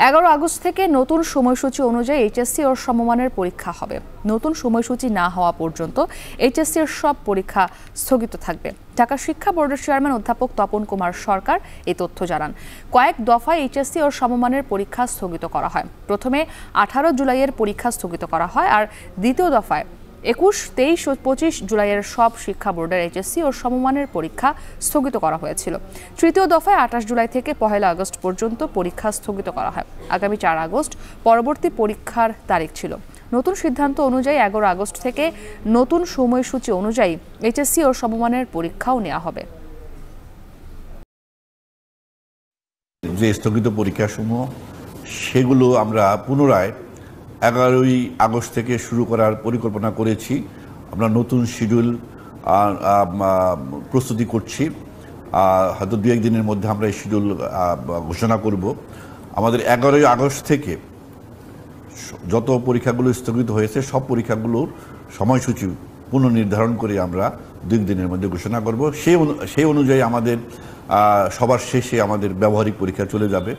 11 August থেকে নতুন সময়সূচি অনুযায়ী এইচএসসি ও সমমানের পরীক্ষা হবে। নতুন সময়সূচি না হওয়া পর্যন্ত এইচএসসি এর সব পরীক্ষা স্থগিত থাকবে। ঢাকা শিক্ষা বোর্ডের চেয়ারম্যান অধ্যাপক তপন কুমার সরকার এই তথ্য জানান। কয়েক দফায় এইচএসসি ও সমমানের পরীক্ষা স্থগিত করা হয়। প্রথমে 18 জুলাইয়ের পরীক্ষা স্থগিত করা হয়, আর দ্বিতীয় দফায় 21, 23 ও 25 জুলাইয়ের সব শিক্ষা বোর্ডের এইচএসসি ও সমমানের পরীক্ষা স্থগিত করা হয়েছিল। তৃতীয় দফায় 28 জুলাই থেকে 1 আগস্ট পর্যন্ত পরীক্ষা স্থগিত করা হয়। আগামী 4 আগস্ট পরবর্তী পরীক্ষার তারিখ ছিল। নতুন সিদ্ধান্ত অনুযায়ী 11 আগস্ট থেকে নতুন সময়সূচি অনুযায়ী এইচএসসি ও সমমানের পরীক্ষাও নেওয়া হবে। যে স্থগিত পরীক্ষাসমূহ সেগুলো আমরা পুনরায় 11 আগস্ট থেকে শুরু করার পরিকল্পনা করেছি। আমরা নতুন শিডিউল প্রস্তুতি করছি। হয়তো 2-1 দিনের মধ্যে আমরা এই শিডিউল ঘোষণা করব। আমাদের 11 আগস্ট থেকে যত পরীক্ষাগুলো স্থগিত হয়েছে সব পরীক্ষাগুলোর সময়সূচি পুনর্নির্ধারণ করে আমরা 2 দিনের মধ্যে ঘোষণা করব। সেই অনুযায়ী আমাদের সবার শেষে আমাদের ব্যবহারিক পরীক্ষা চলে যাবে।